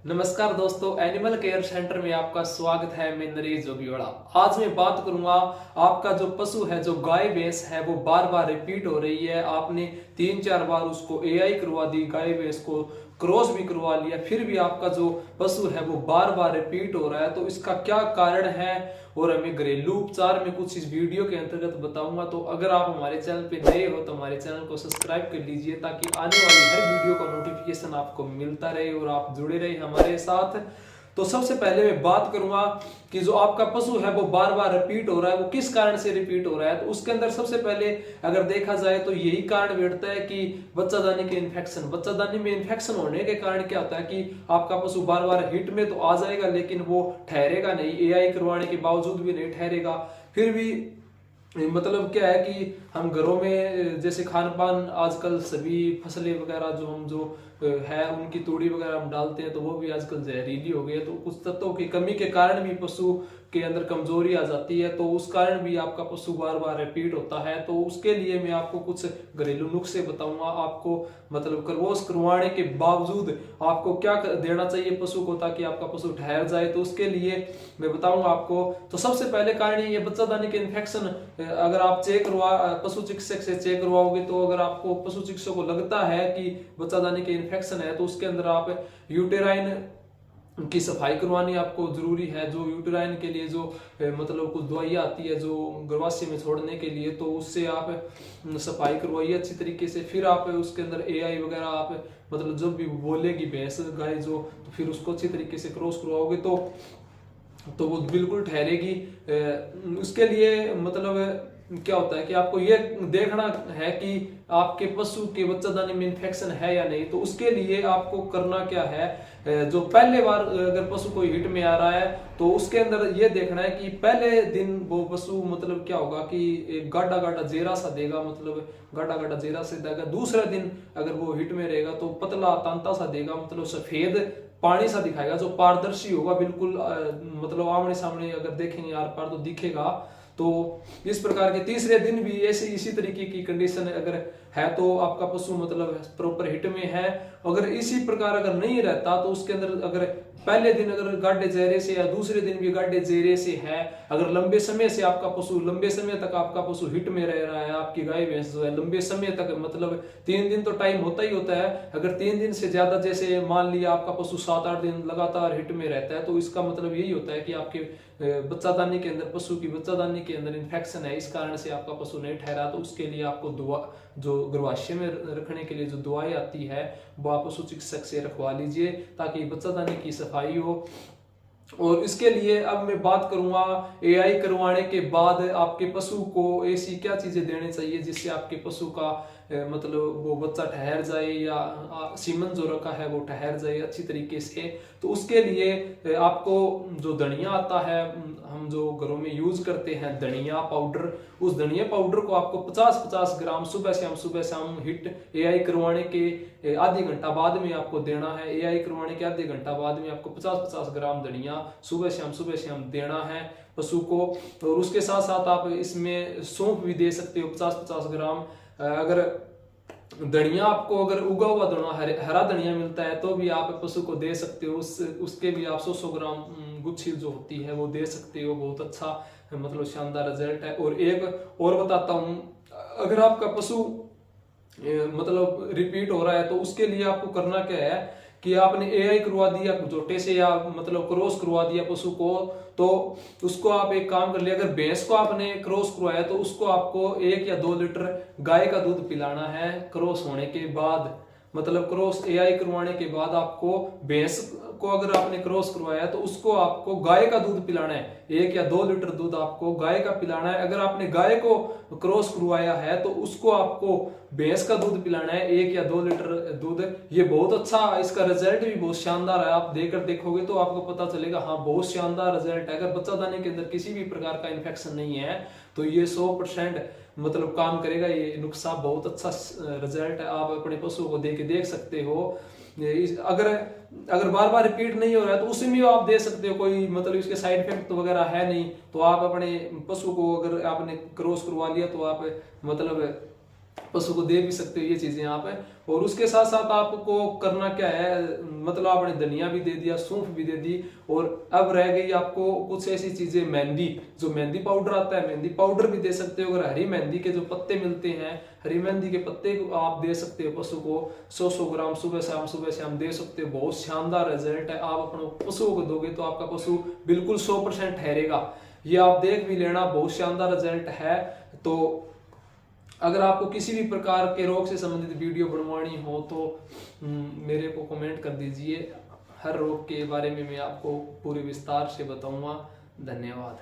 नमस्कार दोस्तों, animal care centre में आपका स्वागत है। मैं नरेश जोगीवाड़ा। आज मैं बात करूंगा, आपका जो पशु है, जो गाय भैंस है, वो बार बार रिपीट हो रही है। आपने 3-4 बार उसको एआई करवा दी, गाय भैंस को क्रॉस भी करवा लिया, फिर भी आपका जो पशु है वो बार बार रिपीट हो रहा है। तो इसका क्या कारण है और हमें घरेलू उपचार में कुछ इस वीडियो के अंतर्गत बताऊंगा। तो अगर आप हमारे चैनल पे नए हो तो हमारे चैनल को सब्सक्राइब कर लीजिए, ताकि आने वाली हर वीडियो का नोटिफिकेशन आपको मिलता रहे और आप जुड़े रहे हमारे साथ। तो सबसे पहले मैं बात करूंगा कि जो आपका पशु है वो बार बार रिपीट हो रहा है, वो किस कारण से रिपीट हो रहा है। तो उसके अंदर सबसे पहले अगर देखा जाए तो यही कारण बैठता है कि बच्चादानी के इन्फेक्शन। बच्चादानी में इन्फेक्शन होने के कारण क्या होता है कि आपका पशु बार बार हिट में तो आ जाएगा, लेकिन वो ठहरेगा नहीं। एआई करवाने के बावजूद भी नहीं ठहरेगा। फिर भी मतलब क्या है कि हम घरों में जैसे खान पान, आजकल सभी फसलें वगैरह जो है उनकी तूड़ी वगैरह हम डालते हैं, तो वो भी आजकल जहरीली हो गई है। तो कुछ तत्वों की कमी के कारण भी पशु के अंदर कमजोरी आ जाती है, तो उस कारण भी आपका पशु बार बार रिपीट होता है। तो उसके लिए मैं आपको कुछ घरेलू नुस्खे बताऊंगा। आपको मतलब क्रॉस करवाने के बावजूद आपको क्या देना चाहिए पशु को, ताकि आपका पशु ठहर जाए। तो उसके लिए मैं बताऊंगा आपको। तो सबसे पहले कारण ये बच्चादानी के इन्फेक्शन। अगर आप पशु चिकित्सक से चेक करवाओगे, तो अगर आपको पशु चिकित्सक को लगता है कि बच्चादानी के इन्फेक्शन है, तो उसके अंदर आप यूटेराइन की सफाई करवानी आपको जरूरी है। जो यूटेराइन के लिए जो मतलब कुछ दवाइयाँ आती है जो गर्भाशय में छोड़ने के लिए, तो उससे आप सफाई करवाइए अच्छी तरीके से। फिर आप उसके अंदर एआई वगैरह आप मतलब जब भी बोलेगी भैंस गाय जो, तो फिर उसको अच्छी तरीके से क्रॉस करवाओगे तो वो बिल्कुल ठहरेगी। उसके लिए मतलब क्या होता है कि आपको ये देखना है कि आपके पशु के बच्चादानी में इन्फेक्शन है या नहीं। तो उसके लिए आपको करना क्या है, जो पहले बार अगर पशु कोई हिट में आ रहा है, तो उसके अंदर ये देखना है कि पहले दिन वो पशु मतलब क्या होगा कि एक गाढ़ा गाढ़ा जेरा सा देगा, मतलब गाढ़ा गाढ़ा जेरा से देगा। दूसरे दिन अगर वो हिट में रहेगा तो पतला तांता सा देगा, मतलब सफेद पानी सा दिखाएगा, जो पारदर्शी होगा बिल्कुल। मतलब आमने सामने अगर देखेंगे आर पार तो दिखेगा। तो इस प्रकार के तीसरे दिन भी ऐसे इसी तरीके की कंडीशन अगर है, तो आपका पशु मतलब प्रॉपर हिट में है। अगर इसी प्रकार अगर नहीं रहता, तो उसके अंदर अगर पहले दिन अगर गाढ़े चेहरे से या दूसरे दिन भी गाढ़े चेहरे से है, अगर लंबे समय से आपका पशु लंबे समय तक आपका पशु हिट में रह रहा है, आपकी गाय भैंस जो है लंबे समय तक, मतलब 3 दिन तो टाइम होता ही होता है। अगर 3 दिन से ज्यादा, जैसे मान लिया आपका पशु 7-8 दिन लगातार हिट में रहता है, तो इसका मतलब यही होता है कि आपके बच्चादानी के अंदर, पशु की बच्चादानी के अंदर इन्फेक्शन है। इस कारण से आपका पशु नहीं ठहरा। तो उसके लिए आपको दवा, जो गर्भाशय में रखने के लिए जो दवाई आती है, वो आप पशु चिकित्सक से रखवा लीजिए, ताकि बच्चादानी की सफाई हो। और इसके लिए अब मैं बात करूंगा, एआई करवाने के बाद आपके पशु को ऐसी क्या चीजें देनी चाहिए जिससे आपके पशु का मतलब वो बच्चा ठहर जाए, या सीमन जो रखा है वो ठहर जाए अच्छी तरीके से। तो उसके लिए आपको जो धनिया आता है, हम जो घरों में यूज करते हैं धनिया पाउडर, उस धनिया पाउडर को आपको 50-50 ग्राम सुबह शाम हिट एआई करवाने के आधे घंटा बाद में आपको देना है। एआई करवाने के आधे घंटा बाद में आपको 50-50 ग्राम धनिया सुबह शाम देना है पशु को। और उसके साथ साथ आप इसमें सौंफ भी दे सकते हो 50-50 ग्राम। अगर धनिया आपको अगर उगा हुआ धनिया, हरा धनिया मिलता है, तो भी आप पशु को दे सकते हो। उसके भी आप 100 ग्राम गुच्छी जो होती है वो दे सकते हो। बहुत अच्छा मतलब शानदार रिजल्ट है। और एक और बताता हूँ, अगर आपका पशु मतलब रिपीट हो रहा है, तो उसके लिए आपको करना क्या है कि आपने एआई करवा दिया जोटे से, या मतलब क्रॉस करवा दिया पशु को, तो उसको आप एक काम कर लिया। अगर भैंस को आपने क्रॉस करवाया, तो उसको आपको 1 या 2 लीटर गाय का दूध पिलाना है क्रॉस होने के बाद। मतलब क्रॉस एआई करवाने के बाद आपको भैंस को अगर आपने क्रॉस करवाया, तो उसको आपको गाय का दूध पिलाना है। 1 या 2 लीटर दूध आपको गाय का पिलाना है। अगर आपने गाय को क्रॉस करवाया है, तो उसको आपको भैंस का दूध पिलाना है, 1 या 2 लीटर दूध। ये बहुत अच्छा, इसका रिजल्ट भी बहुत शानदार है। आप देकर देखोगे तो आपको पता चलेगा, हाँ बहुत शानदार रिजल्ट है। अगर बच्चादानी के अंदर किसी भी प्रकार का इन्फेक्शन नहीं है, तो ये 100% मतलब काम करेगा। ये नुस्खा बहुत अच्छा रिजल्ट है, आप अपने पशु को दे के देख सकते हो। अगर बार बार रिपीट नहीं हो रहा है, तो उसी में आप दे सकते हो। कोई मतलब इसके साइड इफेक्ट तो वगैरह है नहीं। तो आप अपने पशु को अगर आपने क्रॉस करवा लिया, तो आप मतलब पशु को दे भी सकते हो ये चीजें आप है। और उसके साथ साथ आपको करना क्या है, मतलब आपने धनिया भी दे दिया, सूंफ भी दे दी, और अब रह गई आपको कुछ ऐसी चीजें, मेहंदी, जो मेहंदी पाउडर आता है, मेहंदी पाउडर भी दे सकते हो। अगर हरी मेहंदी के जो पत्ते मिलते हैं, हरी मेहंदी के पत्ते आप दे सकते हो पशु को 100-100 ग्राम सुबह शाम दे सकते हो। बहुत शानदार रिजल्ट है। आप अपने पशुओं को दोगे तो आपका पशु बिल्कुल 100% ठहरेगा। ये आप देख भी लेना, बहुत शानदार रिजल्ट है। तो अगर आपको किसी भी प्रकार के रोग से संबंधित वीडियो बनवानी हो तो मेरे को कमेंट कर दीजिए। हर रोग के बारे में मैं आपको पूरे विस्तार से बताऊंगा। धन्यवाद।